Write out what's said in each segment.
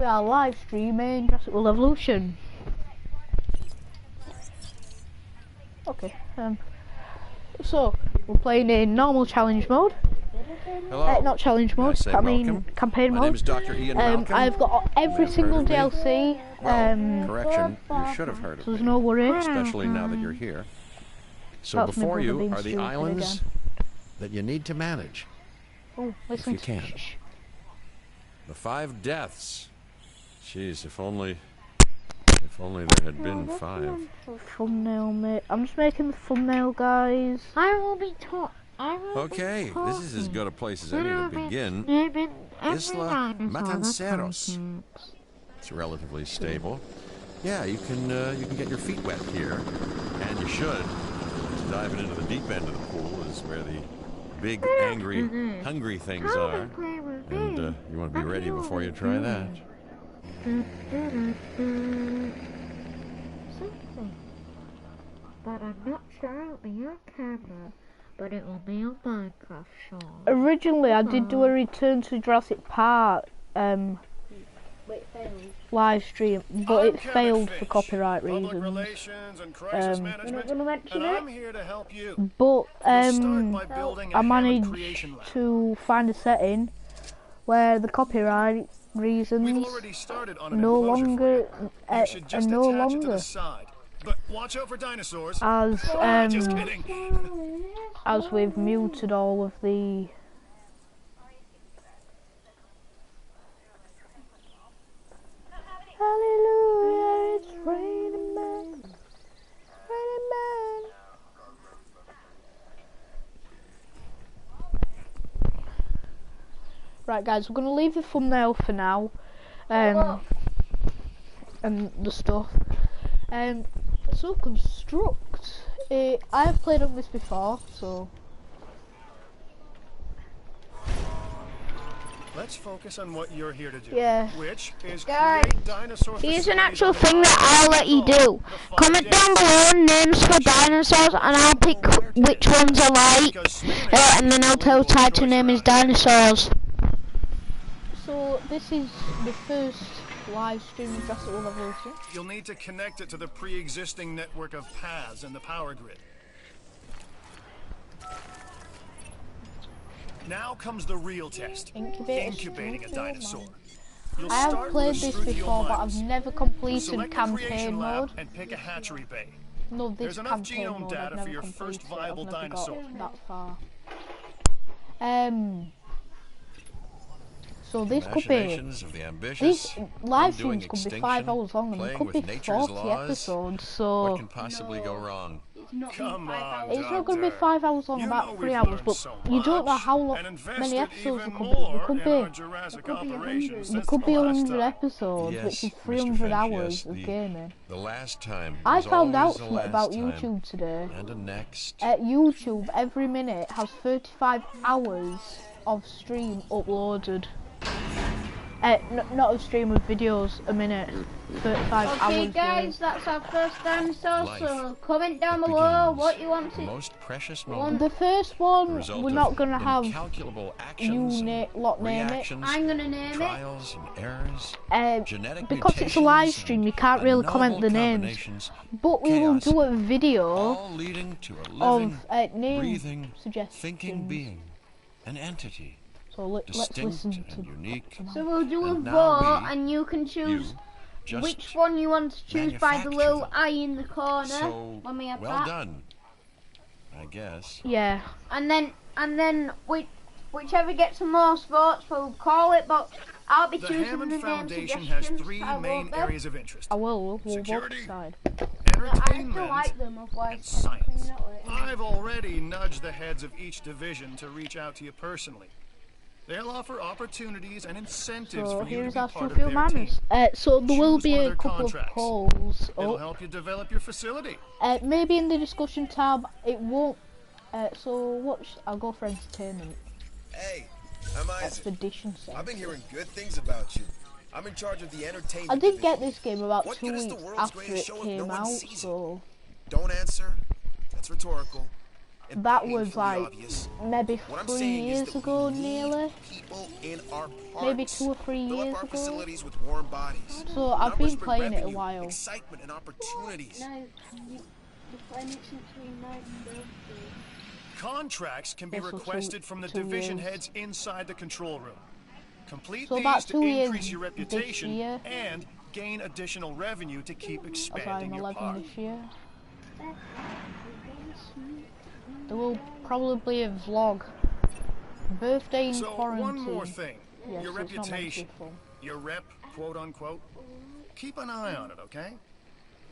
We are live streaming Jurassic World Evolution. Okay, so we're playing in normal challenge mode. Hello. Not challenge mode, I mean campaign mode. My name is Dr. Ian Malcolm. I've got every single DLC. Correction, you should have heard of so there's me, no worry. especially now that you're here. So That's before you are the stupid islands that you need to manage, oh, if you can. The 5 deaths. Jeez, if only there had been 5. Thumbnail, mate. I'm just making the thumbnail, guys. I will be taught. Okay, this is as good a place as any to begin. Isla Matanceros. It's relatively stable. Yeah, you can get your feet wet here, and you should. Diving into the deep end of the pool is where the big, angry, hungry things are, and you want to be ready before you try that. Something, but I'm not sure it'll be on camera, but it will be on Minecraft, Sean. Originally, I did do a Return to Jurassic Park live stream, but it failed for copyright reasons. You're not going to mention it? But I managed to find a setting where the copyright reasons no longer But watch out for dinosaurs. As we've muted all of the hallelujah, it's raining man, raining man. Right, guys, we're gonna leave the thumbnail for now, and the stuff. So construct. I have played on this before, so. Let's focus on what you're here to do. Yeah. Which is Guys, create dinosaur here's an facilities actual on the thing that island. I'll let you do. Comment down below names for dinosaurs, and I'll pick which ones I like, and then I'll tell Ty to name his dinosaurs. So this is the first live stream of Jurassic World Evolution. You'll need to connect it to the pre-existing network of paths in the power grid. Now comes the real test. Incubating a dinosaur. You'll I have start played with a this struthio before, but minus. I've never completed Select the campaign creation lab mode. and pick a hatchery bay. No, this There's enough campaign genome mode, data I've for never your completed first it. viable I've never dinosaur. got that far. So this could be, Imaginations of the ambitious, these live undoing streams could be 5 extinction, hours long, and it playing could be with nature's 40 laws. episodes, What so can possibly go wrong? Come on, it's not going to be Doctor. 5 hours long, You know about 3 we've hours, learned but so you don't know much how long, and invested many episodes even there could be. more There could in our be, Jurassic operations there since could the be last 100 time. episodes, Yes, which is Mr. 300 Finch, hours yes, of gaming. The last time. I was found out always the something last about time. YouTube today. And the next. YouTube, every minute has 35 hours of stream uploaded. Not of stream of videos a minute. 35 hours. Okay, guys, that's our first dinosaur. Life. So comment down It below begins. what you want The to. most precious moment. The first The one, result we're of not gonna have incalculable you actions, name it. reactions, I'm gonna name it. trials and errors, genetic Because it's a live mutations, stream, you can't and really novel comment the names. combinations, But we will chaos, do a video all leading to a of living, name breathing, suggestions. thinking being, an entity, So let's distinct listen to and unique. So we'll do a And now vote, we, and you can choose just which one you want to choose by the manufacture little them. eye in the corner So, when we have well that. done, I guess. Yeah. And then whichever gets the most votes, we'll call it. But I'll be The choosing the Hammond name Foundation has suggestions. 3 I main wrote them. areas of interest. I will. We'll both Security. decide. I still Entertainment like them, and otherwise science. I've already nudged the heads of each division to reach out to you personally. They'll offer opportunities and incentives So for you to here's be our part of few their manners. team. So there will Choose be one of a their couple of contracts. polls It'll up. help you develop your facility. Maybe in the discussion tab, it won't. So I'll go for entertainment. Hey, I'm Isaac. Expedition set. I've been hearing good things about you. I'm in charge of the entertainment I did get division. this game about What 2 good is the weeks world's after greatest it show if came no one out, sees it? so Don't answer. That's rhetorical. and that was painfully like obvious. maybe What I'm 3 saying is years that ago, we need nearly. people in our parks. Maybe 2 or 3 Fill years up our ago. facilities with warm bodies. So I've Numbers been bring playing it a revenue, while. excitement and opportunities. No, you're playing it since your 9th birthday. Contracts can be Yes, so requested from the 2 division years. heads inside the control room. Complete So these about to 2 years increase your this reputation year. and gain additional revenue to keep As expanding I'm your 11 park. this year. There will probably be a vlog. Birthday in So quarantine. one more thing, Yes, your it's not meant to be reputation, full. your rep, quote unquote. Keep an eye on it, okay?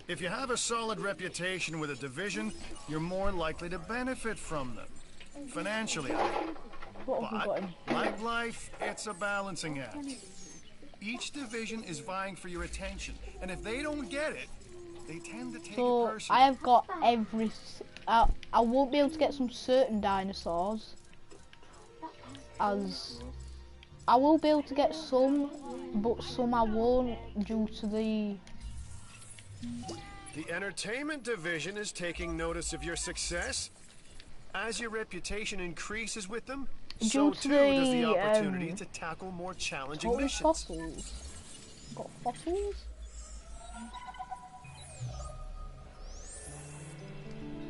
If you have a solid reputation with a division, you're more likely to benefit from them. Financially, I mean. What have we got in? But, like life, it's a balancing act. Each division is vying for your attention, and if they don't get it, they tend to take it So personally. I have got I won't be able to get some certain dinosaurs, as I will be able to get some, but some I won't due to the. The entertainment division is taking notice of your success. As your reputation increases with them, so Due to too does the the, opportunity to tackle more challenging Total missions. fossils. Got fossils?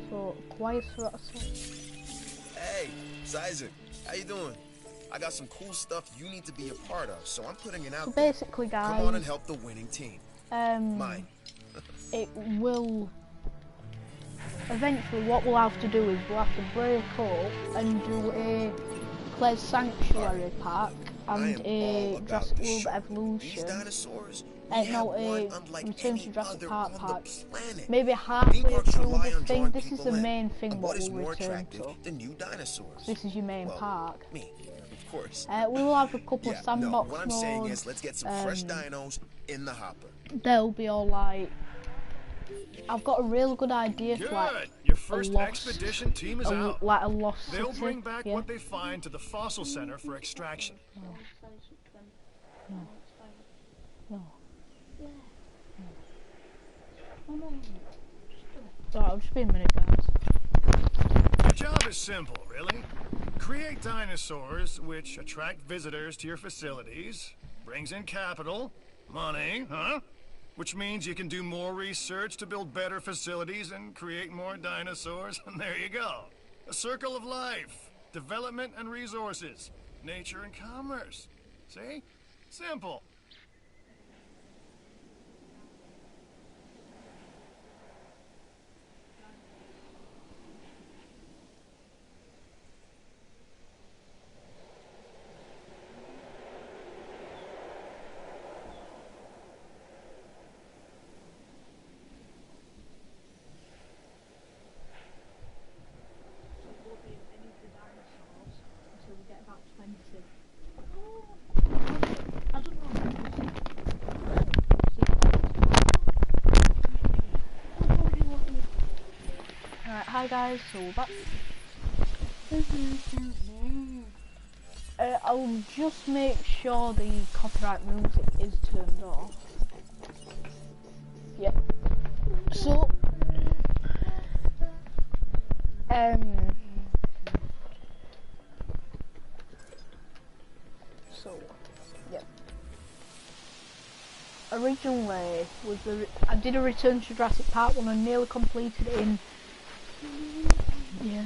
So, Hey, Isaac, how you doing? I got some cool stuff you need to be a part of, so I'm putting it out So there. basically, Come on and guys, help the winning team. it will. Eventually, what we'll have to do is we'll have to break up and do a Claire's Sanctuary pack and a Jurassic World These Evolution. dinosaurs, No, one a unlike Return any to Jurassic other Park on pack. the planet. Maybe Theme halfway parks through rely the on thing. drawing This is people the in. main thing And what what is we'll more return attractive to. than new dinosaurs? This is your main Well, park. Me, of course. We will have a couple Yeah, of no, sandbox what I'm saying modes. is let's get some fresh dinos in the hopper. They'll be all like. I've got a real good idea for like Good. Your first lost- expedition team is out. like a lost They'll city. bring back Yeah. what they find to the fossil center for extraction. No. Alright, I'll just be a minute, guys. The job is simple, really. Create dinosaurs which attract visitors to your facilities, brings in capital, money, which means you can do more research to build better facilities and create more dinosaurs, and there you go. A circle of life, development and resources, nature and commerce. See? Simple. Alright, hi guys, so we're back. I'll just make sure the copyright music is turned off. Yep. So, yep. Originally, I did a Return to Jurassic Park when I nearly completed it in. Yeah.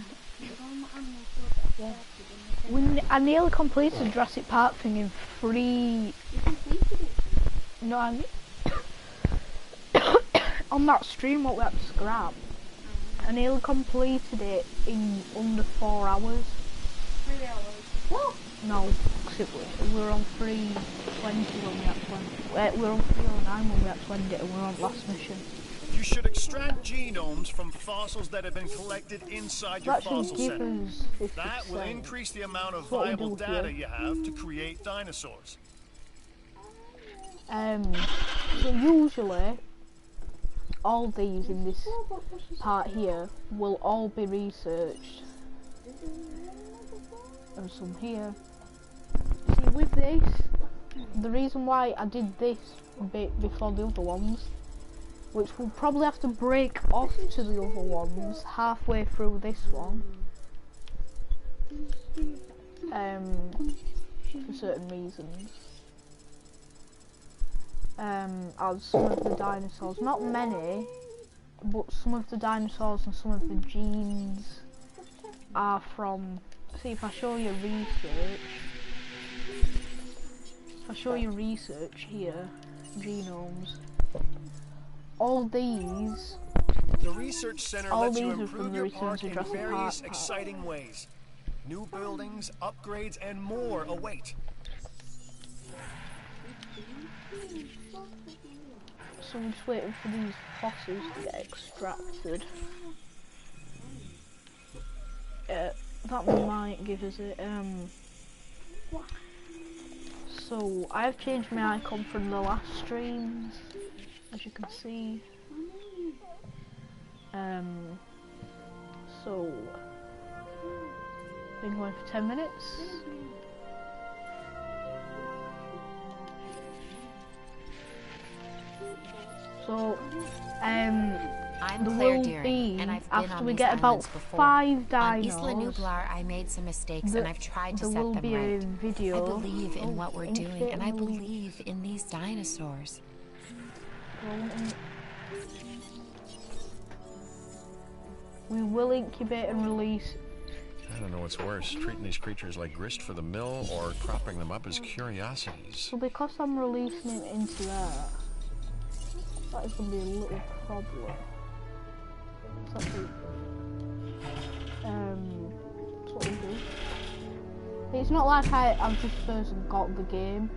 I nearly completed the Jurassic Park thing in 3. No, on that stream what we had to scrap. I nearly completed it in under 4 hours. 3 hours. What? No, cause we were on 3:20 when we had to end. We were on 3:09 when we had to end it, and we were on last mission. You should extract genomes from fossils that have been collected inside your That should fossil give center. us 50%. That will increase the amount of That's what we viable do data here. you have to create dinosaurs. So usually, all these in this part here will all be researched. And some here. See, with this, the reason why I did this bit before the other ones, which we'll probably have to break off to the other ones halfway through this one, for certain reasons. As some of the dinosaurs, not many, but some of the dinosaurs and some of the genes are from, see if I show you research here, genomes, all these, The research center all lets you these are improve from the your research park of in Jurassic various Park. exciting ways. New buildings, upgrades, and more await. So I'm just waiting for these fossils to get extracted. That might give us it. So I've changed my icon from the last streams, as you can see. So been going for 10 minutes. So I'm there Claire will Deering, be, and I've been after on we these get about islands before. 5 On Isla dinos, Nublar, I made some mistakes, and I've tried to there set will them be a right. video. I believe in what we're doing, and I incubate and believe in these dinosaurs. We will incubate and release. I don't know what's worse, treating these creatures like grist for the mill or cropping them up as curiosities. So because I'm releasing it into there, that is going to be a little problem. So that's what we'll do. It's not like I've just first got the game.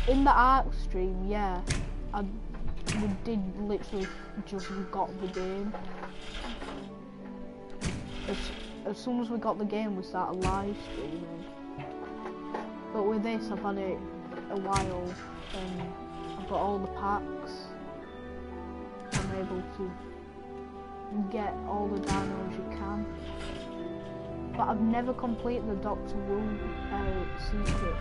In the ARC stream, yeah, we did literally just got the game. As soon as we got the game, we started live streaming. But with this, I've had it a while, and I've got all the packs. I'm able to get all the dinos you can. But I've never completed the Dr. Wu secret.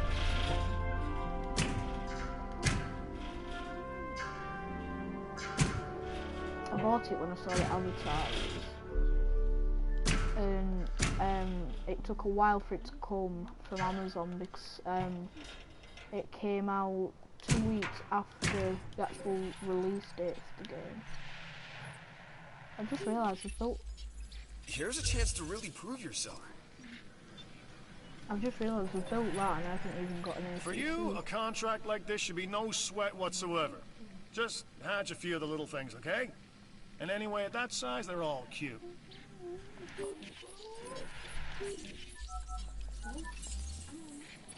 I bought it when I saw it advertised. And it took a while for it to come from Amazon because it came out 2 weeks after the actual release date of the game. I just realised Here's a chance to really prove yourself. I've just realised we built that and I haven't even got an ACC. For you, a contract like this should be no sweat whatsoever. Just hatch a few of the little things, okay? And anyway, at that size, they're all cute.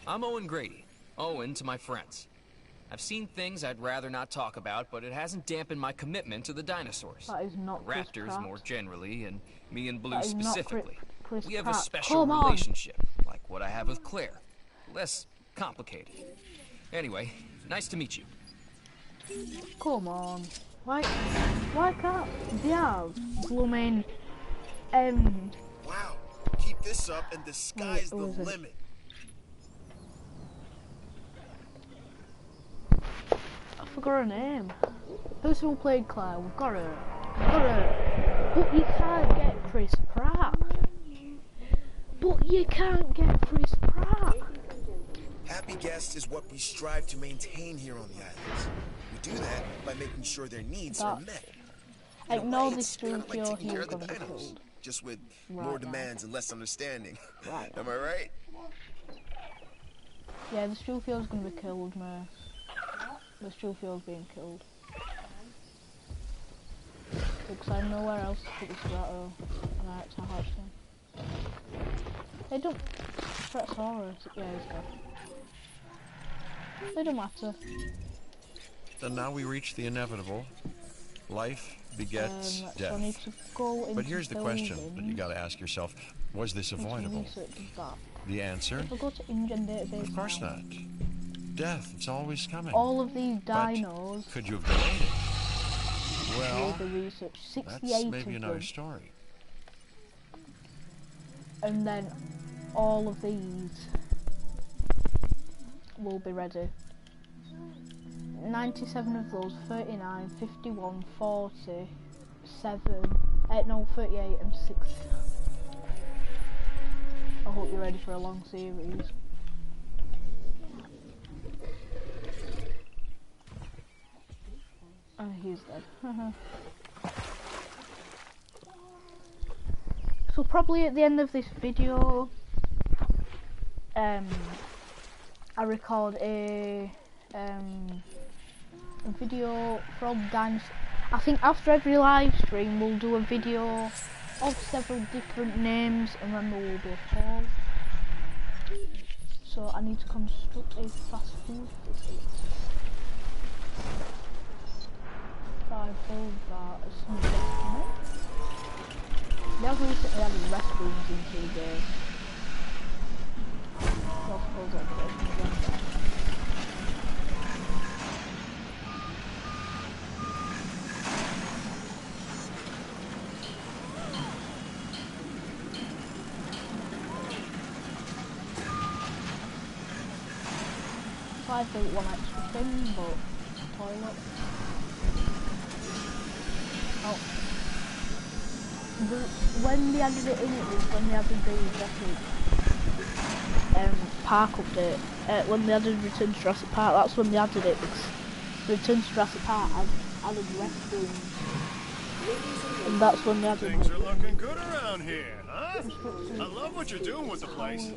I'm Owen Grady. Owen to my friends. I've seen things I'd rather not talk about, but it hasn't dampened my commitment to the dinosaurs. That is not Chris Raptors Pratt. more generally, and me and Blue That is not specifically. Chris We have Pratt. a special Come on. relationship, like what I have with Claire. Less complicated. Anyway, nice to meet you. Come on. Why can't they have blooming Wow. Keep this up and the sky's the what was it? limit. I forgot her name. Person who played Claire, we've got her. But you can't get Chris Pratt. Happy guests is what we strive to maintain here on the islands. We do that by making sure their needs are met. In a Ignore way, this it's kinda studio, like taking he's care of the gonna be dinos, killed. just with Right more now. demands and less understanding. Right. Am I right? Yeah, the Strufield's gonna be killed, man. The Strufield's being killed. Because I have nowhere else to put this grotto. And I had to hatch them. They don't... Pretsaurus, yeah, he's dead. They don't matter. And now we reach the inevitable. Life begets So I death. need to go into But here's the question that you buildings. gotta ask yourself. Was this Need to avoidable? research that. The answer? If I go to InGen database Of course now, not. Death, it's always coming. all of these But dinos could you have delayed it? will Well, be researched. 68 that's maybe of another them. story. And then all of these will be ready. 97 of those, 39, 51, 40, 7, no, 38 and 6. I hope you're ready for a long series. Oh, he's dead. So probably at the end of this video, I record a video from Dinosaur. I think after every live stream we'll do a video of several different names and then there will be a poll. So I need to construct a fast food facility. So I build that as soon as possible. They have recently added restrooms into the game. So I suppose I'll put it in the game. I built one extra thing, but toilet. Oh. When they added it in, it was when they added the Jurassic Park update. When they added Return to Jurassic Park, that's when they added it. Because Return to Jurassic Park added restrooms. And that's when they added Things are looking good around here, huh? I love what you're doing with the place.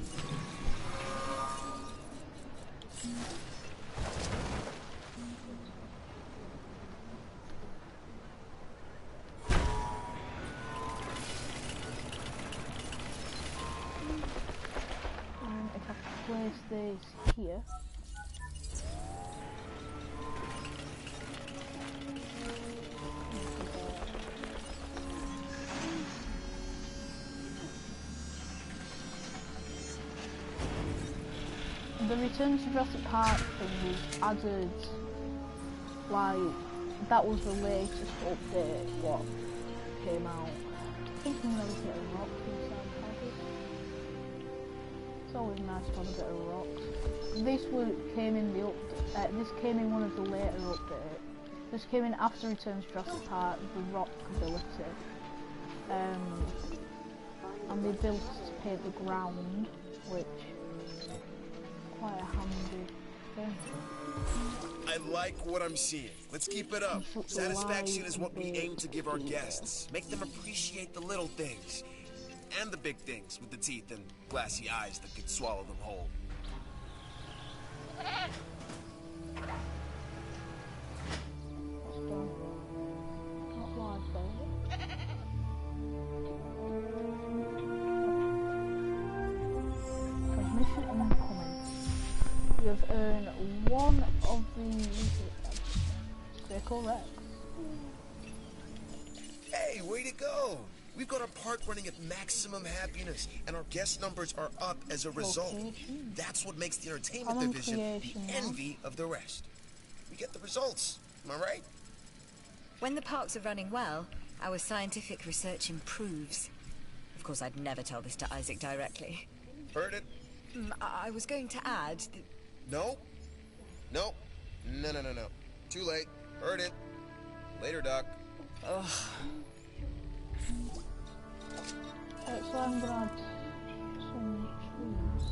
If I place this here, the Return to Jurassic Park thing was added, like, that was the latest update what came out. I think I'm gonna get a rock inside package. It's always nice to have a bit of rocks. This came in the this came in one of the later updates. This came in after Return to Jurassic Park, the rock ability. And they built to paint the ground, which is quite a handy thing. I like what I'm seeing. Let's keep it up. Satisfaction is what we aim to give our guests. Make them appreciate the little things. And the big things with the teeth and glassy eyes that could swallow them whole. Not live, baby. Transmission incoming. You have earned one of the Vehicle Rex. Hey, way to go! We've got our park running at maximum happiness, and our guest numbers are up as a result. That's what makes the entertainment division the envy of the rest. We get the results, am I right? When the parks are running well, our scientific research improves. Of course, I'd never tell this to Isaac directly. Heard it? I was going to add that... No. No. No. Too late. Heard it. Later, Doc. Ugh. So I'm gonna add some trees.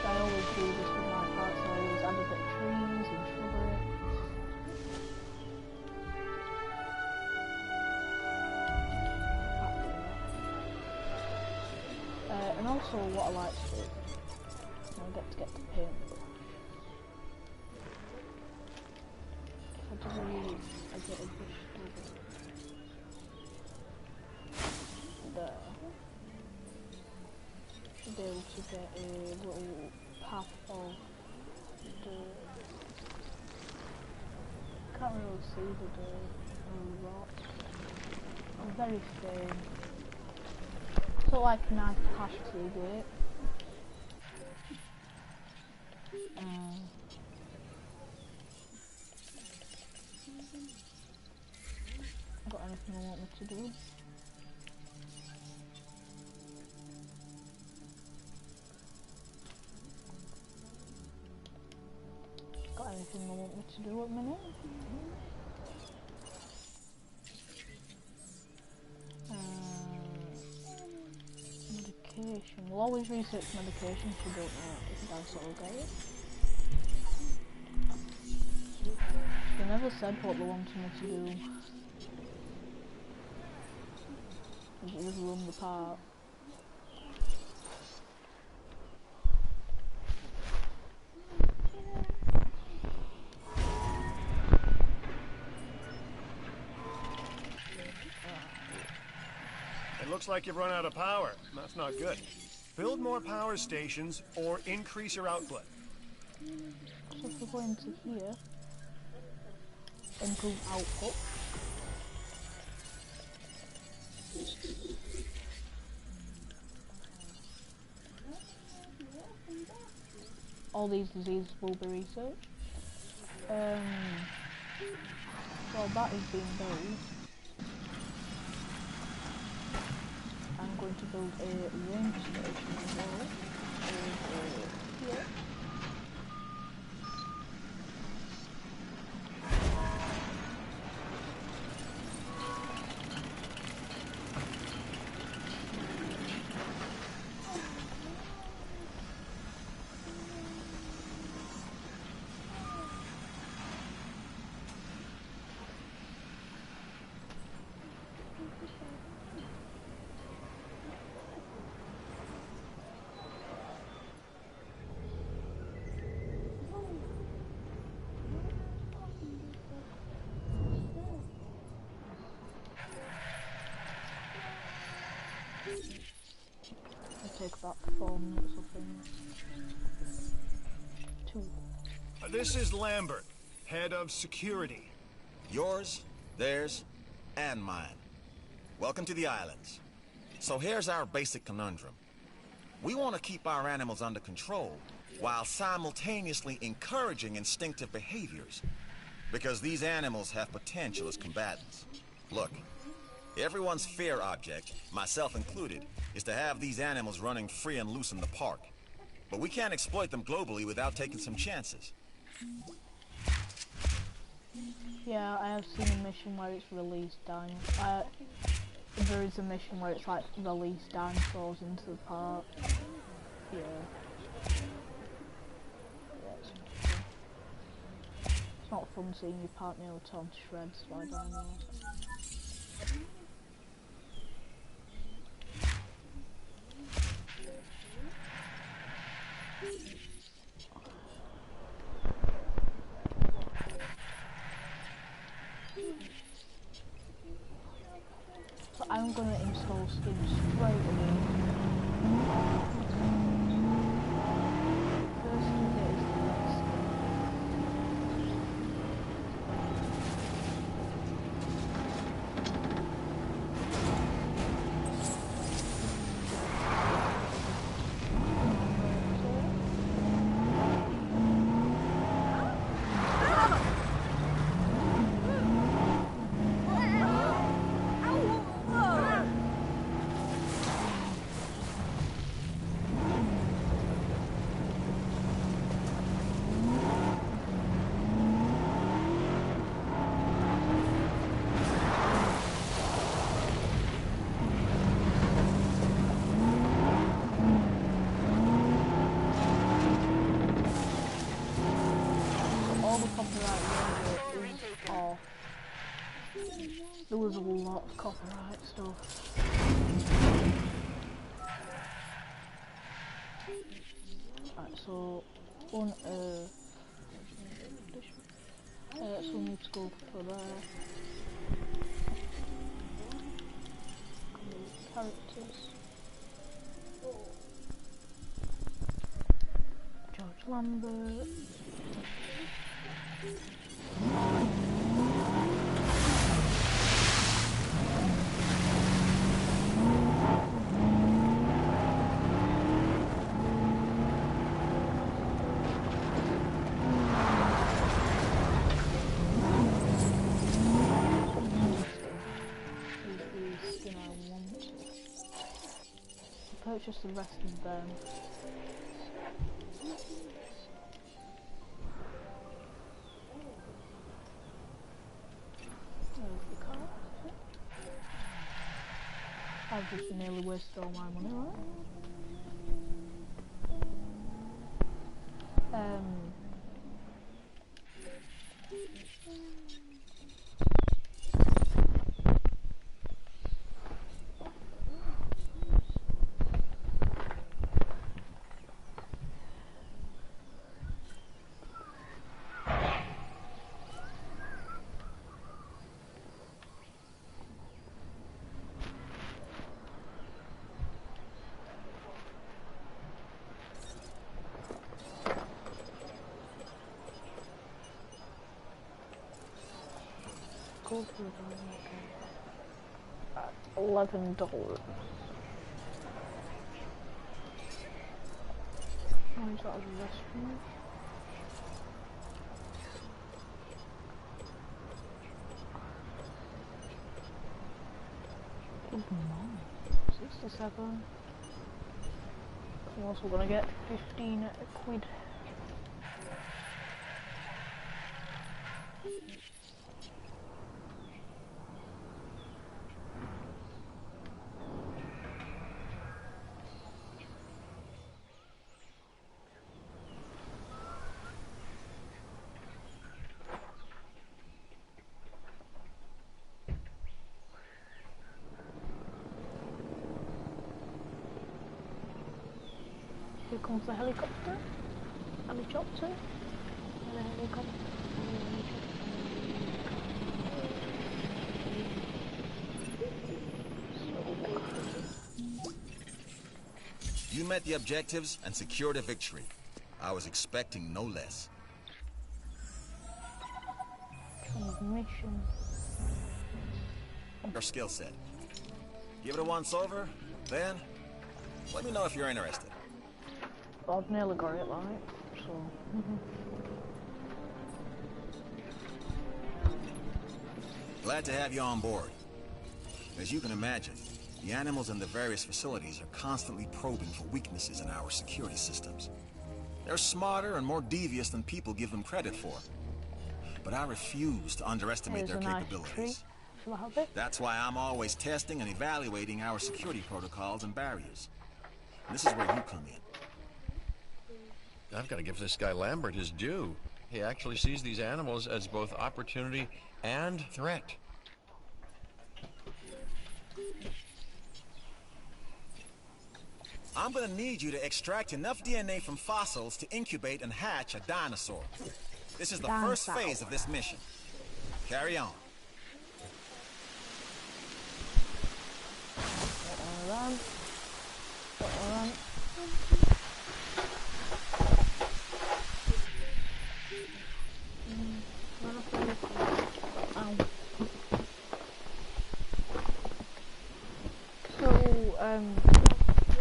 I always do this with my parts, I always add a bit of trees and shrubbery. And also what I like to do, I get to paint. If I do really, I get a bush there. Should be able to get a little path of dirt. Can't really see the dirt and the rock. I'm very thin. So like a nice path to it. Got anything I want me to do? Got anything I want me to do at the minute? We'll always research medication if we don't know if a dinosaur will get it. They never said what they wanted me to do. They just run the park. It looks like you've run out of power. That's not good. Build more power stations or increase your output. So if we go into here, improve output. All these diseases will be researched. Well, that is being built. I'm going to build a range station as well. Over here. It'll take about 4 minutes, I think. 2. This is Lambert, head of security. Yours, theirs, and mine. Welcome to the islands. So here's our basic conundrum. We want to keep our animals under control while simultaneously encouraging instinctive behaviors, because these animals have potential as combatants. Look, everyone's fear object, myself included, is to have these animals running free and loose in the park. But we can't exploit them globally without taking some chances. Yeah, I have seen a mission where it's released dinosaurs. There is a mission where it's like released dinosaurs into the park. Yeah. It's not fun seeing your partner torn to shreds by dinosaurs. So I'm gonna install Steam straight away. First thing is the next. There was a lot of copyright stuff. Right, so on so we need to go for there. Characters. George Lambert. Purchase the rest of them. There's the car. I've just nearly wasted all my money, right? $11. Oh, is that a restroom? Good morning. 67. I'm also gonna get 15 quid. Here comes the helicopter. Helicopter. And the helicopter. You met the objectives and secured a victory. I was expecting no less. Transmission. Your skill set. Give it a once over, then let me know if you're interested. I've nearly got it right, so. Glad to have you on board. As you can imagine, the animals in the various facilities are constantly probing for weaknesses in our security systems. They're smarter and more devious than people give them credit for. But I refuse to underestimate their capabilities. That's why I'm always testing and evaluating our security protocols and barriers. And this is where you come in. I've got to give this guy Lambert his due. He actually sees these animals as both opportunity and threat. I'm gonna need you to extract enough DNA from fossils to incubate and hatch a dinosaur. This is the first phase of this mission. Carry on.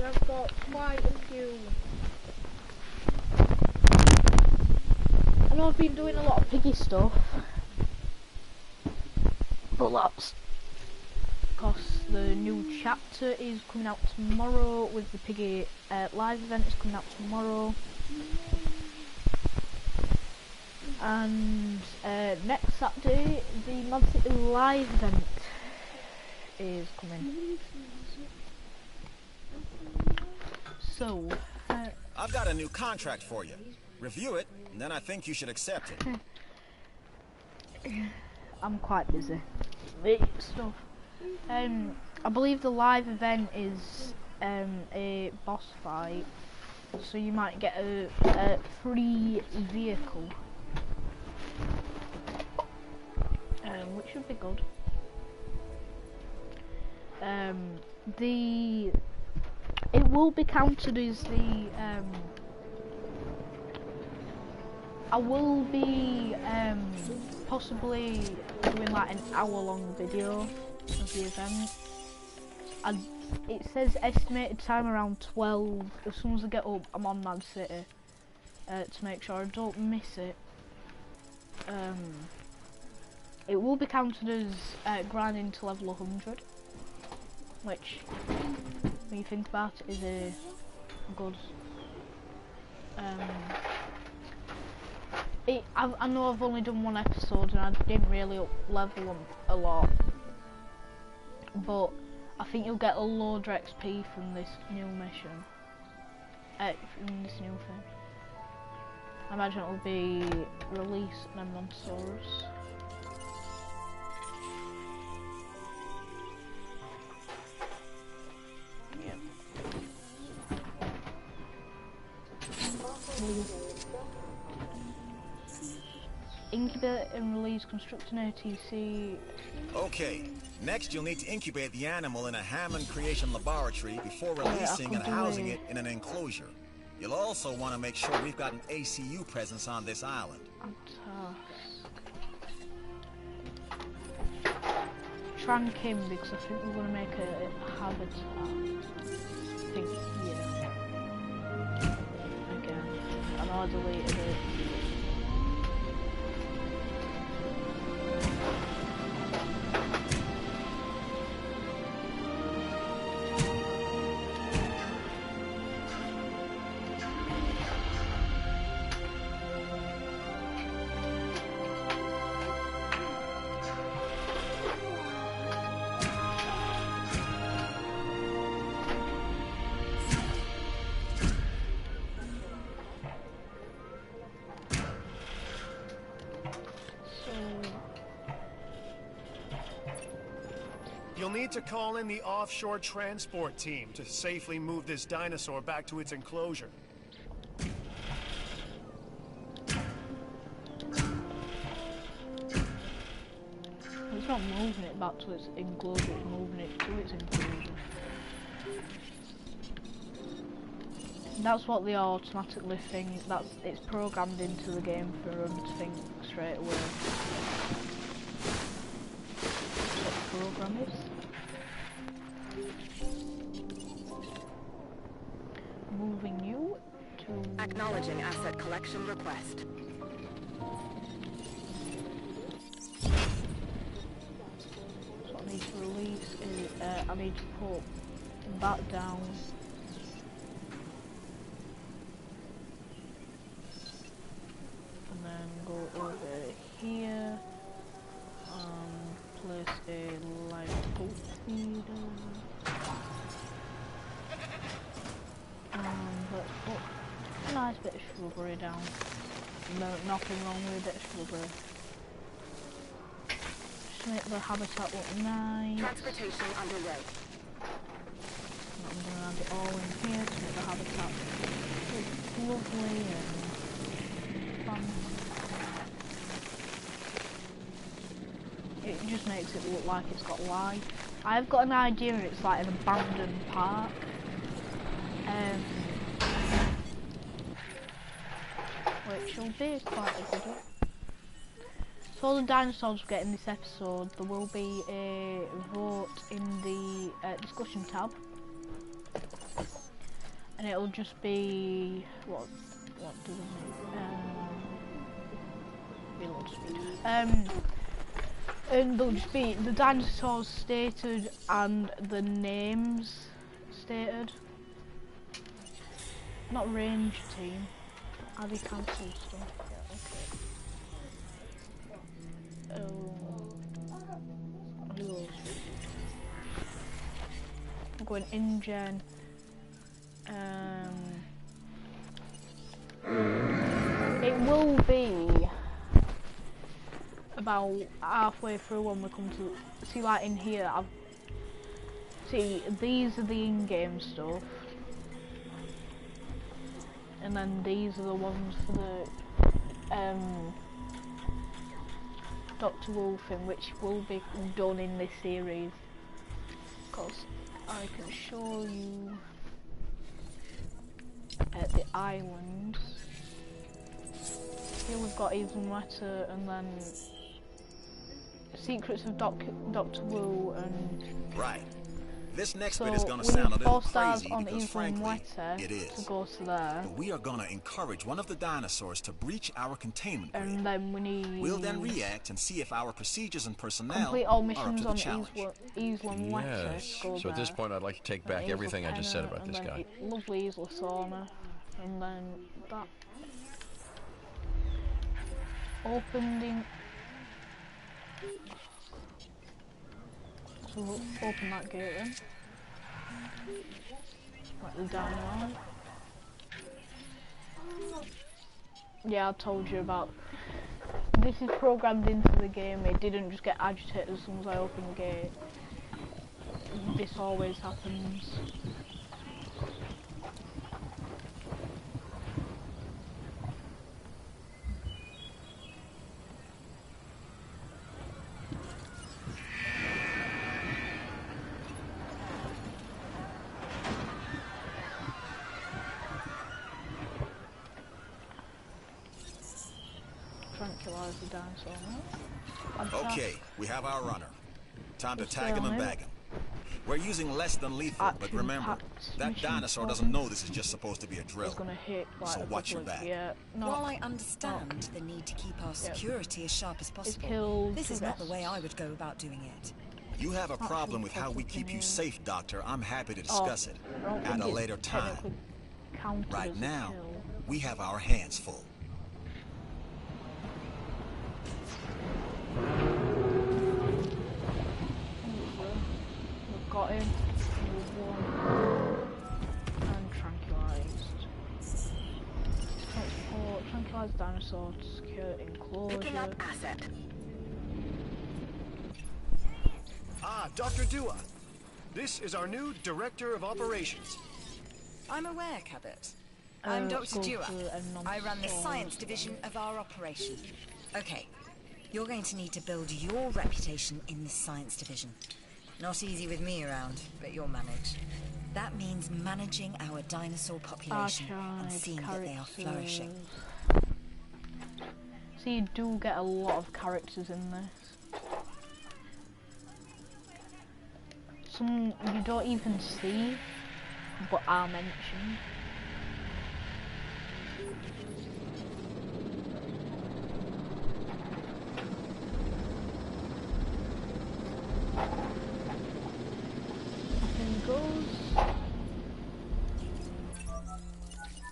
I've got quite a few. I know I've been doing a lot of piggy stuff, but that's because the new chapter is coming out tomorrow with the piggy live event is coming out tomorrow, and next Saturday the Man City live event is coming. So, I've got a new contract for you. Review it, and then I think you should accept it. I'm quite busy. Stuff. I believe the live event is a boss fight, so you might get a free vehicle, which should be good. It will be counted as the I will be possibly doing like an hour-long video of the event. It says estimated time around 12. As soon as I get up, I'm on Man City to make sure I don't miss it. It will be counted as grinding to level 100, which, when you think about it, is a good. I know I've only done one episode and I didn't really up level them a lot, but I think you'll get a load of XP from this new mission, from this new thing. I imagine it will be release Nemrontosaurus. Yep. Incubate and release constructing ATC. Okay, next you'll need to incubate the animal in a Hammond creation laboratory before releasing and housing it in an enclosure. You'll also want to make sure we've got an ACU presence on this island. Trank him because I think we're going to make a habitat. I think, yeah. Again, I know I deleted it. You'll need to call in the offshore transport team to safely move this dinosaur back to its enclosure. It's not moving it back to its enclosure, it's moving it to its enclosure. That's what the automatically thing, it's programmed into the game for them to think straight away. Program is. Moving you to... Acknowledging asset collection request. So I need to release it, I need to put that down. And then go over here. Place a light feeder. Let's put a nice bit of shrubbery down. No, nothing wrong with a bit of shrubbery. Just make the habitat look nice. Transportation underway. I'm going to add it all in here to make the habitat look lovely and fun. It just makes it look like it's got life. I've got an idea it's like an abandoned park. Which will be quite a good one. So all the dinosaurs we get in this episode, there will be a vote in the discussion tab. And it'll just be, what does it mean? Reload speed. And there'll just be the dinosaurs stated and the names stated. Not range team. Are they cancelled stuff? Yeah, okay. I'm going InGen. It will be about halfway through when we come to see, like in here see these are the in-game stuff, and then these are the ones for the Dr. Wolfing, which will be done in this series, because I can show you at the islands. Here we've got Even Wetter, and then Secrets of Dr. Wu, and right. This next so bit is going to sound a little 4 stars crazy on because, frankly, it is. to go to there. But we are going to encourage one of the dinosaurs to breach our containment grid. And then we'll then react and see if our procedures and personnel complete all are up missions to the on challenge. Isla Muerta. Yes. Go So at this there. point, I'd like to take back everything I just said about this guy. Lovely Isla Sauna, and then that opening. So we'll open that gate then. Let the dino out. Yeah, I told you about. This is programmed into the game. It didn't just get agitated as soon as I opened the gate. This always happens. Tranquilize the dinosaur now. Okay, we have our runner. Time to tag him and bag him. We're using less than lethal, but remember, that dinosaur doesn't know this is just supposed to be a drill. So watch your back. While I understand the need to keep our security as sharp as possible, this is not the way I would go about doing it. You have a problem with how we keep you safe, Doctor. I'm happy to discuss it at a later time. Right now, we have our hands full. Got him. And tranquilized. Transport, tranquilized dinosaur to secure enclosure. Picking up asset. Ah, Dr. Dua. This is our new Director of Operations. I'm aware, Cabot. I'm Dr. Dua. I run the science division of our operation. Okay, you're going to need to build your reputation in the science division. Not easy with me around, but you'll manage. That means managing our dinosaur population and seeing that they are flourishing. So you do get a lot of characters in this. Some you don't even see, but are mentioned.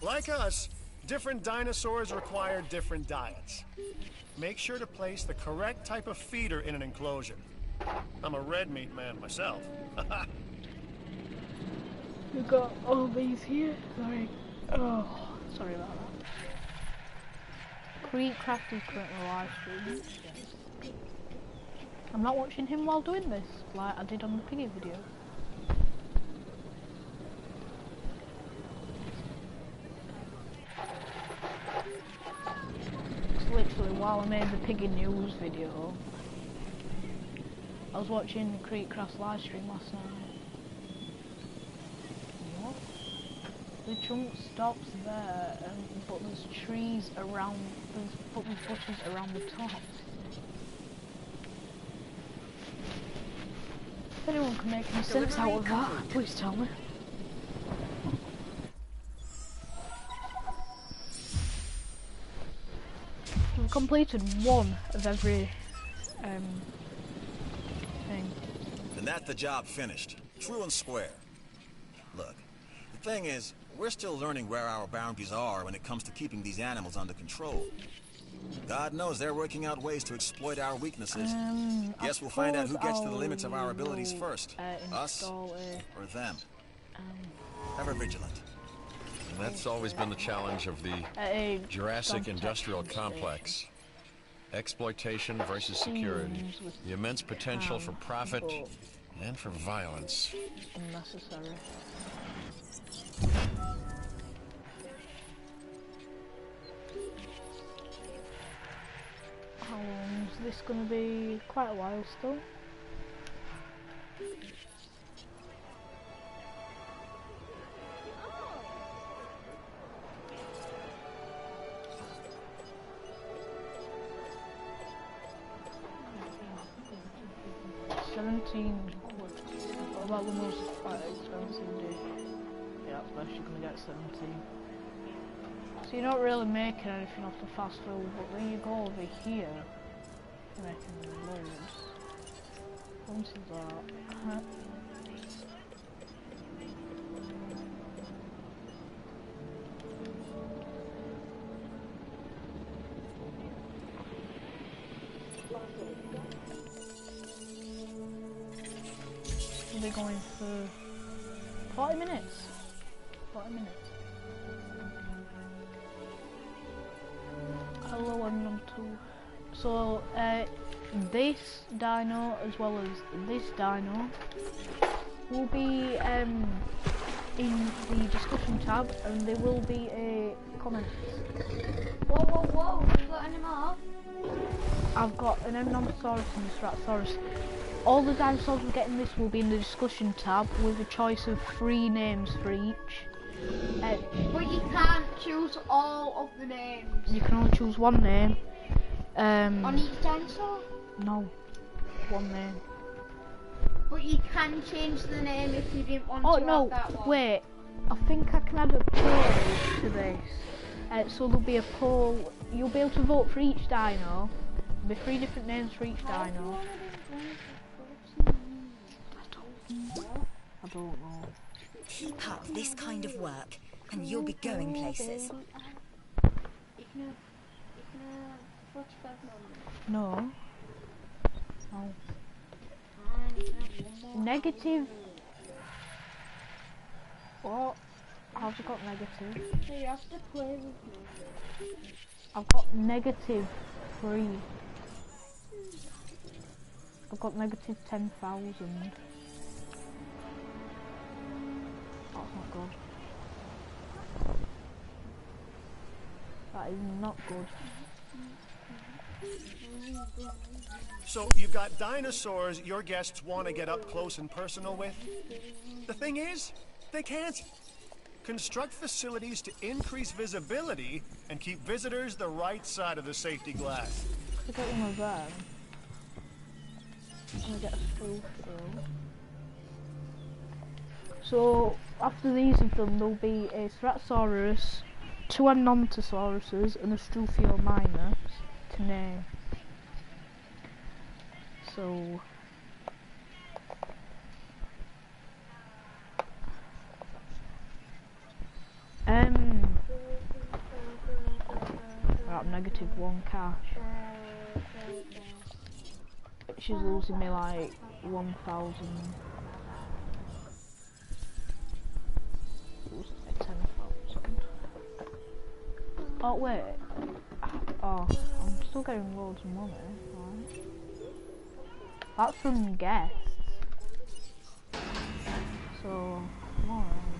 Like us, different dinosaurs require different diets. Make sure to place the correct type of feeder in an enclosure. I'm a red meat man myself. You got all these here? Sorry. Oh, sorry about that. Creekcraft is currently live streaming. I'm not watching him while doing this, like I did on the piggy video. Literally while I made the piggy news video, I was watching Creekcraft's live stream last night. What? The chunk stops there, but there's trees around, there's bushes around the top. If anyone can make any sense out of that, please tell me. I've completed one of every thing. And that's the job finished. True and square. Look, the thing is, we're still learning where our boundaries are when it comes to keeping these animals under control. God knows they're working out ways to exploit our weaknesses. Guess we'll find out who gets to the limits of our abilities first. Us or them. Ever vigilant. And that's always been the challenge of the Jurassic industrial complex. Exploitation versus security. The immense potential for profit and for violence. Unnecessary. How long is this going to be? Quite a while still. What about the most expensive day? Yeah, that's best you're gonna get 17. So you're not really making anything off the fast food, but when you go over here, you're making loads. Once is that? We'll be going for 40 minutes. 40 minutes. So this dino as well as this dino will be in the discussion tab, and there will be a comment. Whoa, whoa, whoa, you got any more? I've got an Mnontosaurus and a Stratosaurus. All the dinosaurs we get in this will be in the discussion tab with a choice of 3 names for each. But you can't choose all of the names. You can only choose 1 name. On each dinosaur? No, 1 name. But you can change the name if you didn't want Oh to no, have that one. wait. I think I can add a poll to this. So there'll be a poll. You'll be able to vote for each dino. There'll be 3 different names for each dino. I don't know. Keep up this kind of work, and you'll be going places. No. No. Negative. What? How's it got negative? You have to play with me. I've got -3. I've got -10,000. That's not good. That is not good. So you've got dinosaurs your guests want to get up close and personal with. The thing is, they can't. Construct facilities to increase visibility and keep visitors the right side of the safety glass. I get one of them. I'm gonna get a spool through. So after these have done, there'll be a Stratosaurus, 2 Mnontosauruses, and a Struthiominus to name. So we're at -1 cash, which is losing me like 1,000. Losing me 10,000. Oh wait. Oh, I'm still getting loads of money. Right. That's from guests. So, I'm alright.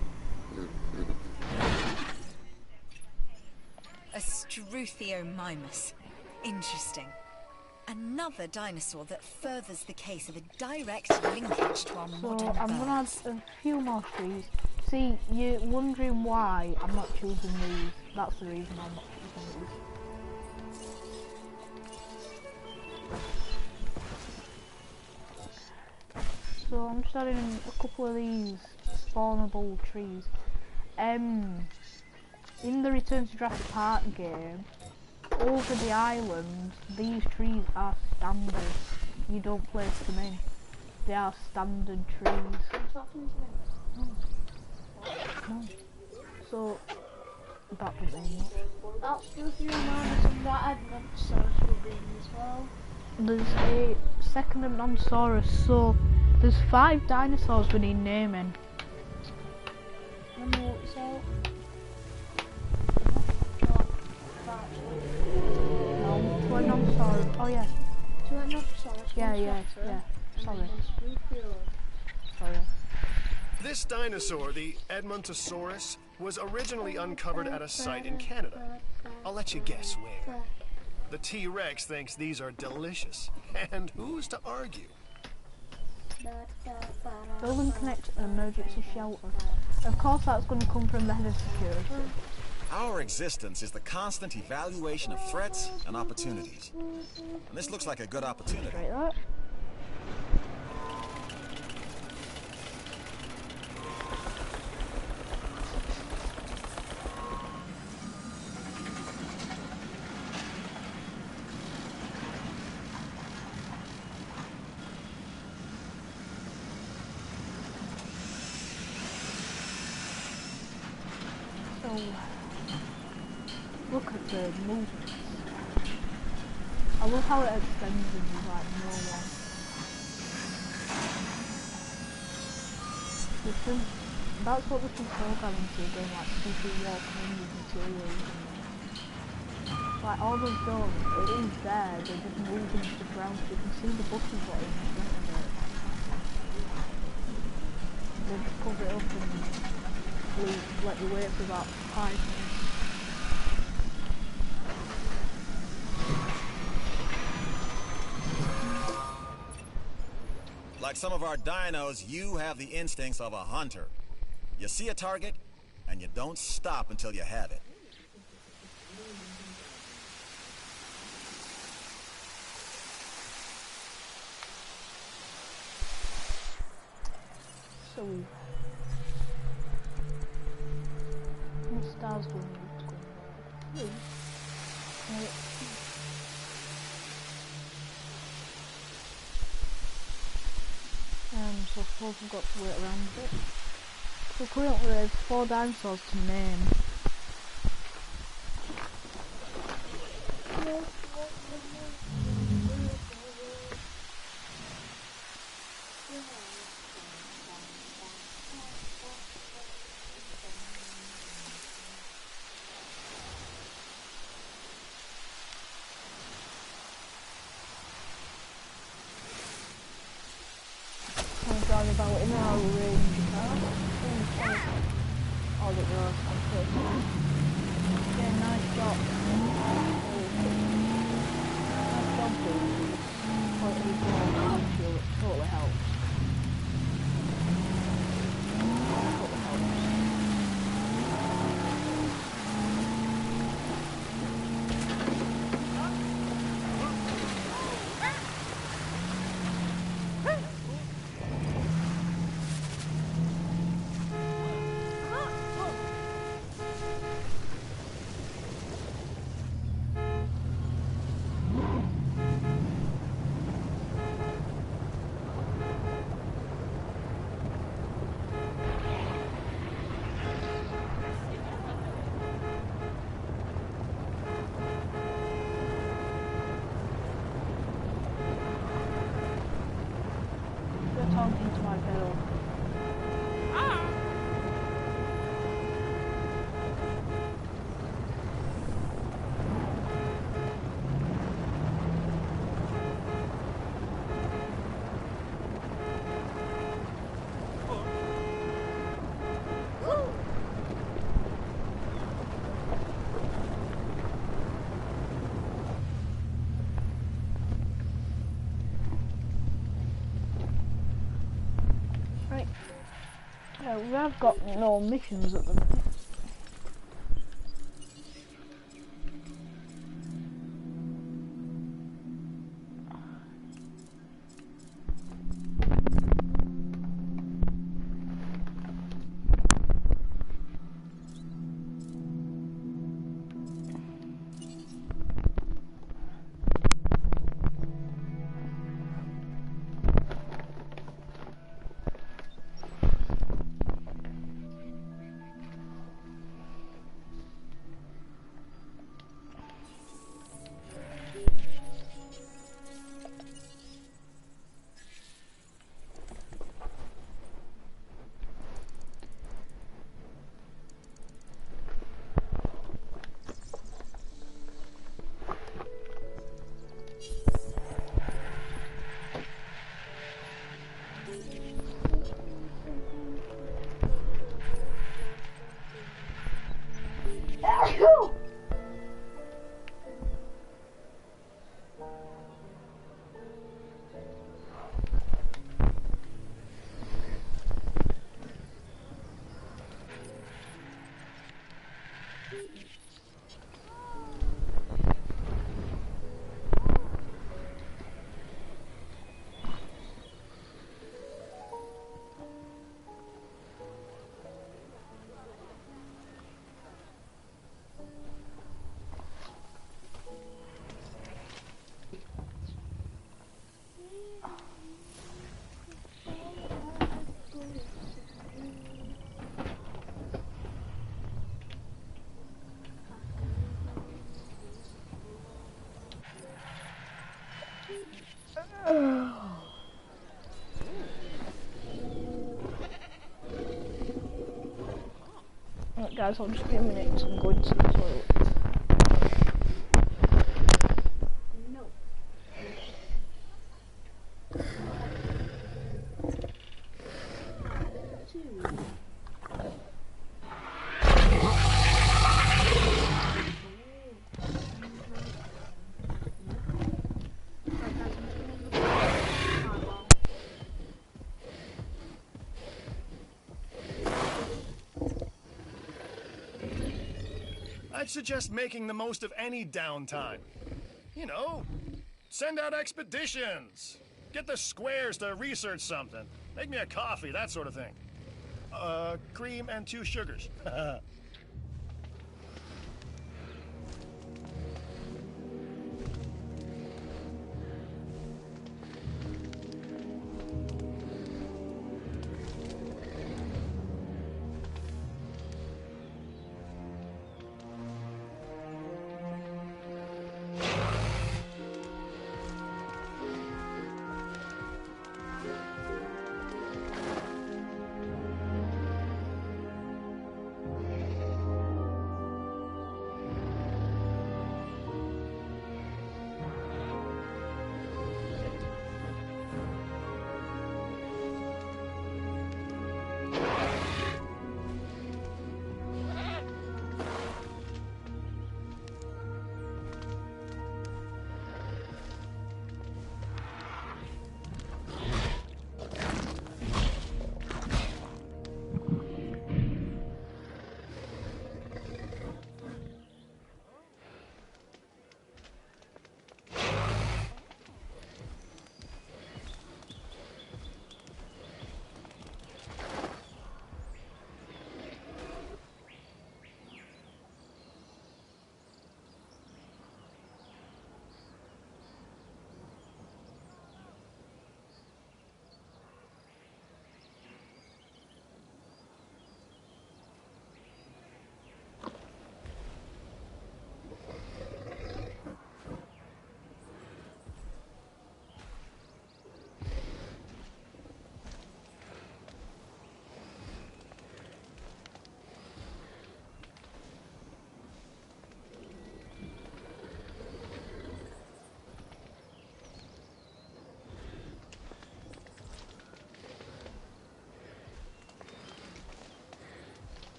A Struthiomimus. Interesting. Another dinosaur that furthers the case of a direct linkage to our modern So, I'm gonna add birds. a few more trees. See, you're wondering why I'm not choosing these. That's the reason I'm not choosing these. So I'm just adding a couple of these spawnable trees. In the Return to Jurassic Park game, over the island, these trees are standard. You don't place them in. They are standard trees. No. So that would mean much. That's just reminders of that Mnontosaurus will be in as well. There's a second Mnontosaurus, so there's 5 dinosaurs we need naming. I know what's out. No, 2 Mnontosaurus. Oh yeah. 2 Mnontosaurus. Yeah. Sorry. Sorry. This dinosaur, the Edmontosaurus, was originally uncovered at a site in Canada. I'll let you guess where. The T-Rex thinks these are delicious, and who's to argue? Build and connect an emergency shelter. Of course that's going to come from the head of security. Our existence is the constant evaluation of threats and opportunities. And this looks like a good opportunity. Right there. Look at the movement. I love how it extends and there's like no one. That's what we can program into a game, like people walking in with materials and like all they've done, it is there, they're just moving stuff around so you can see the buses that are in front of it. They just cover it up and let you wait for about 5 minutes. Like some of our dinos, you have the instincts of a hunter. You see a target, and you don't stop until you have it. So what stars do we need to go around? Right. So I suppose we've got to wait around a bit. So currently there's 4 dinosaurs to name. About in our range all the girls on first. Okay, nice job. Nice job, dude. Totally it totally helps. Totally helps. Talking to my pedal. We have got no missions at the minute. Right guys, I'll just be a minute 'cause I'm going to the toilet. I'd suggest making the most of any downtime. You know, send out expeditions. Get the squares to research something. Make me a coffee, that sort of thing. Cream and 2 sugars.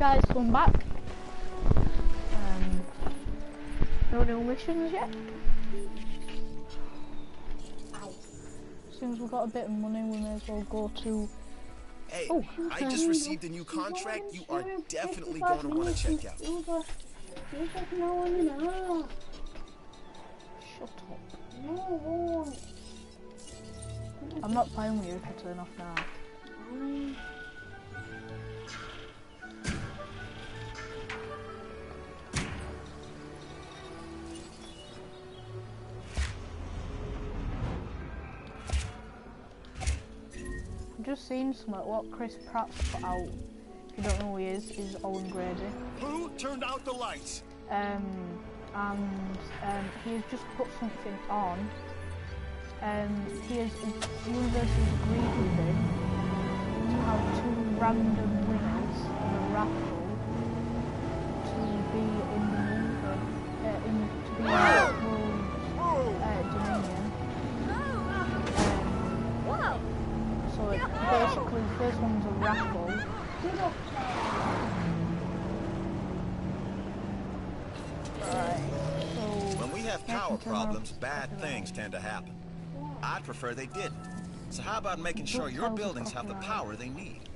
guys, so I'm back. No new missions yet. Since we've got a bit of money, we may as well go to... Hey, I just received a new contract you are definitely going to want to check out. Shut up. No. I'm not playing with you if I turn off now. I've just seen something, what Chris Pratt's put out. If you don't know who he is Owen Grady. Who turned out the lights? and he has just put something on. He has universally agreed with him to have 2 random winners in a raffle to be in the movie, to be in the Dominion. So basically, the first one's a raffle. When we have power problems, bad things tend to happen. I'd prefer they didn't. So how about making sure your buildings have the power they need?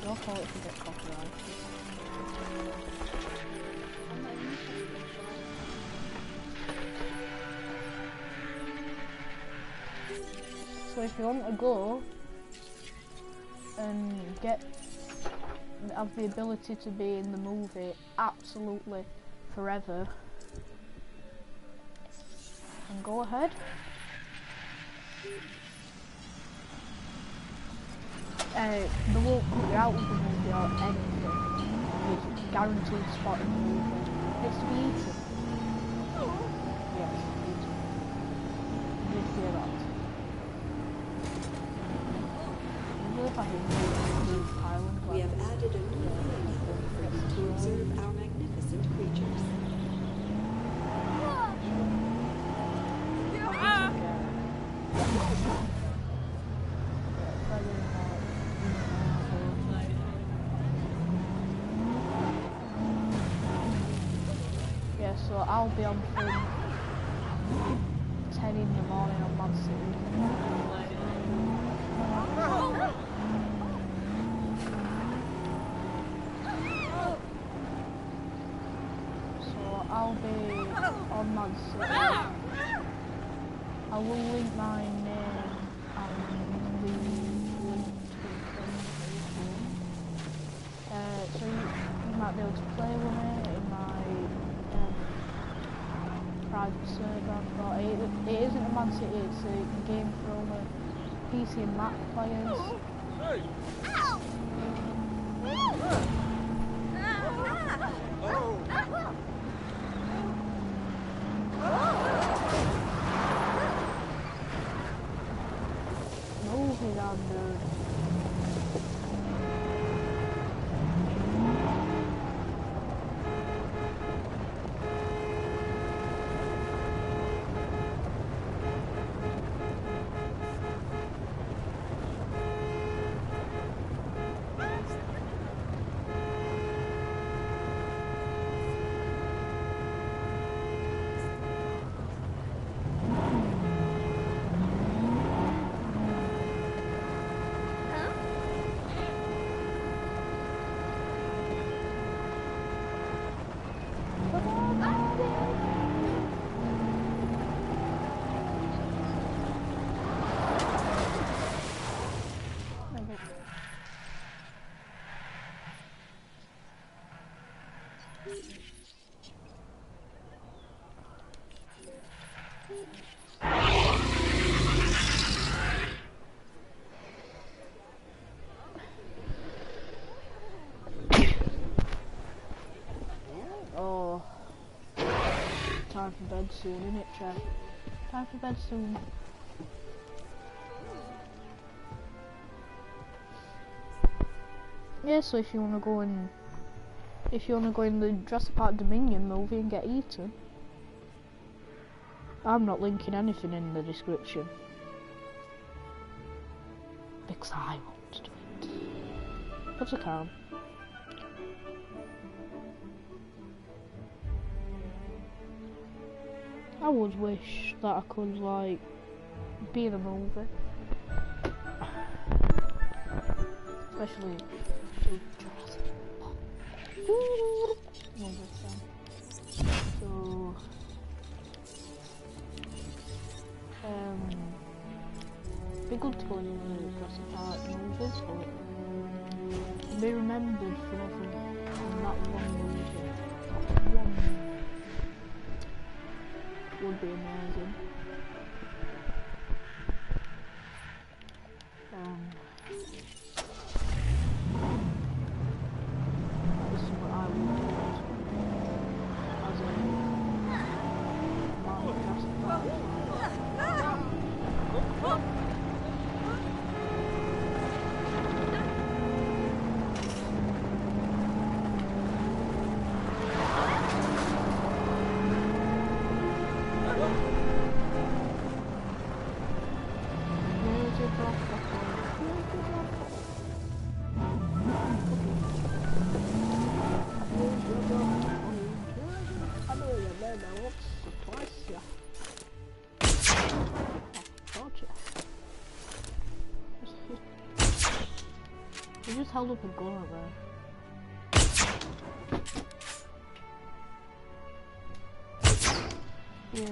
Your fault if you get copyright. So if you want to go and have the ability to be in the movie absolutely forever, and go ahead. They won't put you out of the movie or anything. It's guaranteed spot in the movie. It's to be eaten. Yes, eaten. You did hear that. We have added a new level for you to observe our magnificent creatures. Yeah, so I'll be on from 10 in the morning on Man City. I'll be on Man City. I will link my name and the link to so you might be able to play with me in my private server. But it isn't a Man City, it's a game for only PC and Mac players. Moving on, dude. Oh, time for bed soon, innit, Trev? Time for bed soon. Yeah, so if you wanna go in the Jurassic Park Dominion movie and get eaten, I'm not linking anything in the description because I want to do it. But I can't. I would wish that I could, like, be in a movie. Especially Jurassic Park. So, be good to go in the Jurassic Park movies, but be remembered forever in that one movie. one would be amazing. That is what I would do as a He just held up a gun at there. Yeah.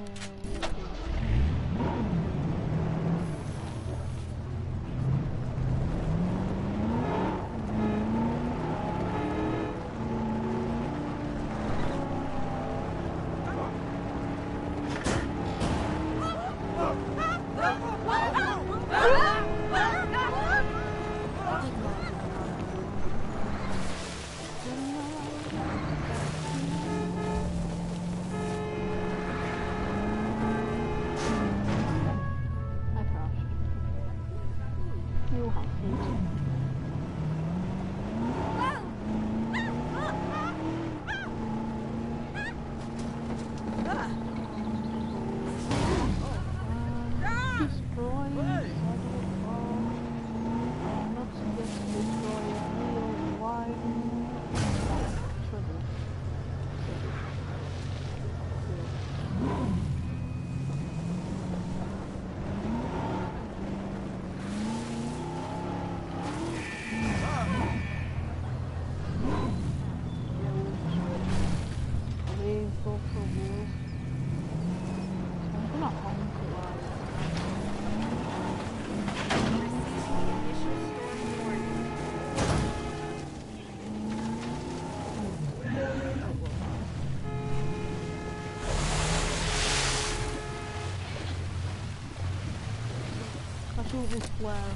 This flare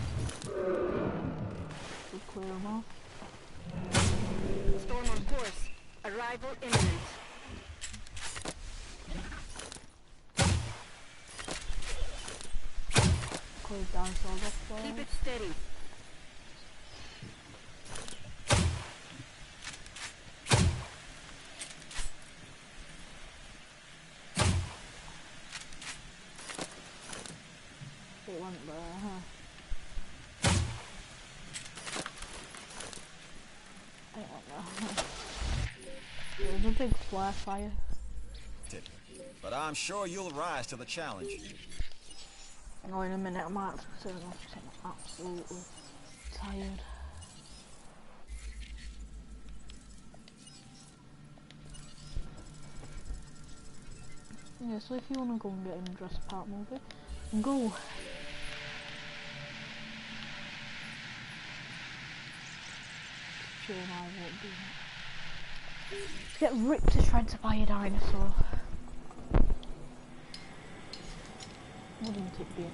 would clear them off. Storm on course. Arrival imminent. Close down so I'll flare. Keep it steady. It went there, huh? I don't know. There's a big flare fire. But I'm sure you'll rise to the challenge. I know in a minute I might have to turn off because I'm absolutely tired. Yeah, so if you want to go and get in a Jurassic Park movie, go. Sure, I won't do that. Let's get ripped to trying to buy a dinosaur. Wouldn't it be?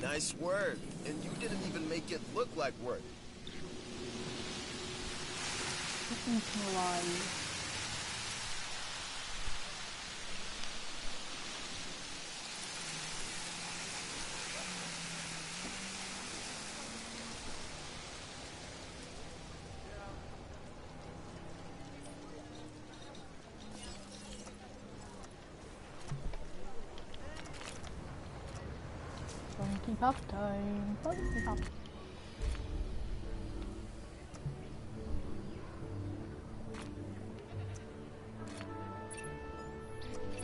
Nice work. And you didn't even make it look like work. Listen to lies. Funky pop time. Funky pop.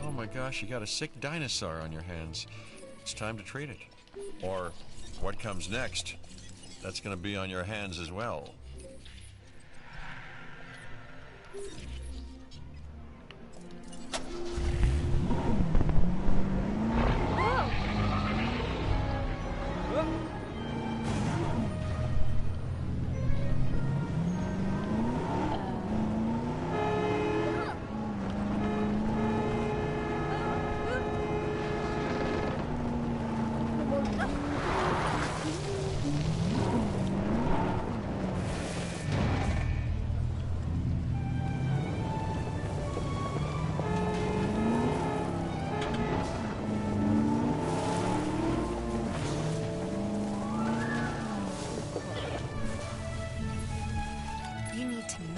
Oh my gosh, you got a sick dinosaur on your hands. It's time to treat it. Or what comes next? That's gonna be on your hands as well.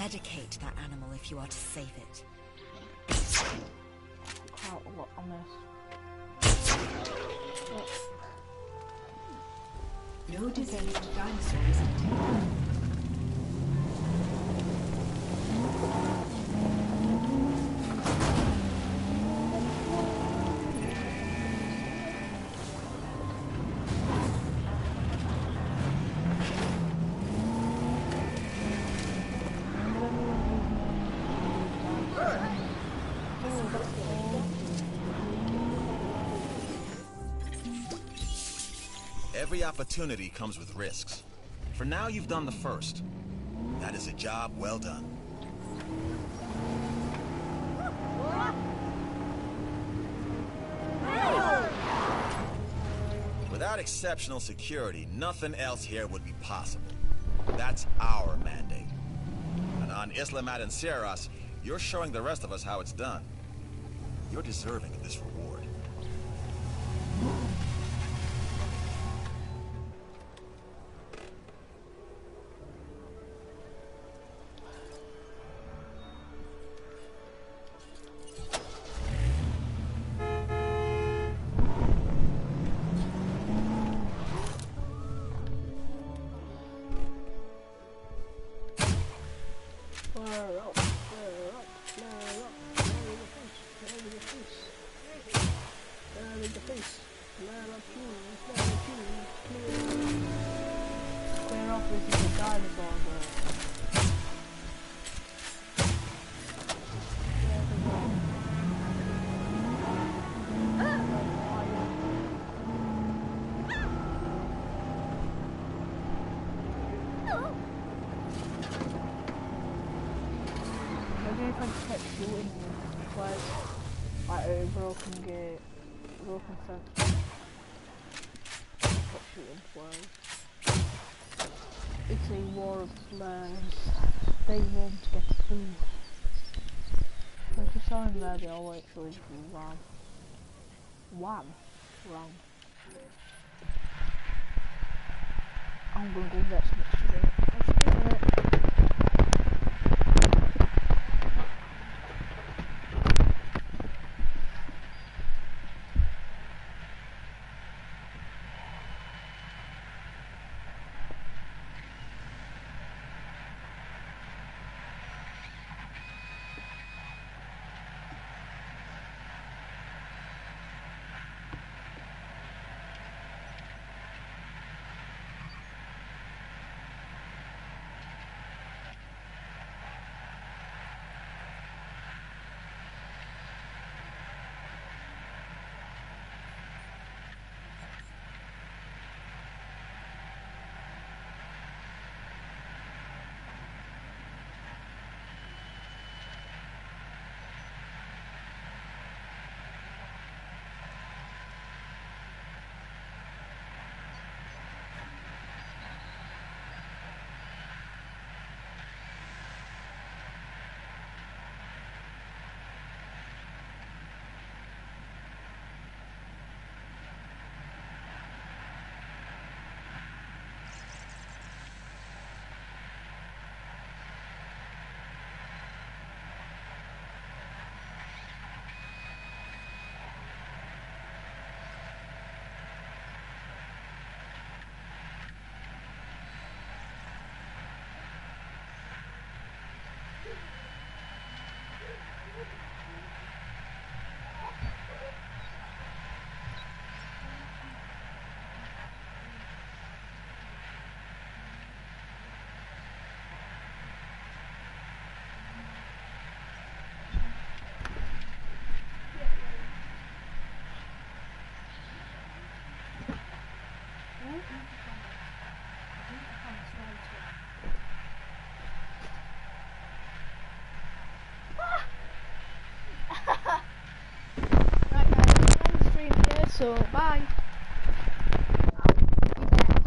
eradicate that animal if you are to save it. Oh, what I missed. No diseased dinosaurs detected. Every opportunity comes with risks. For now, you've done the first. That is a job well done. Without exceptional security, nothing else here would be possible. That's our mandate. And on Isla Matanceros, you're showing the rest of us how it's done. You're deserving of this reward. Broken gate, broken fence. Stop shooting flares. It's a war of flares. They won't get through. So if you saw him there, they all actually ran. Ran. I'm gonna go get some today. I'll see you in a minute. Right guys, I'm on the stream here, so bye.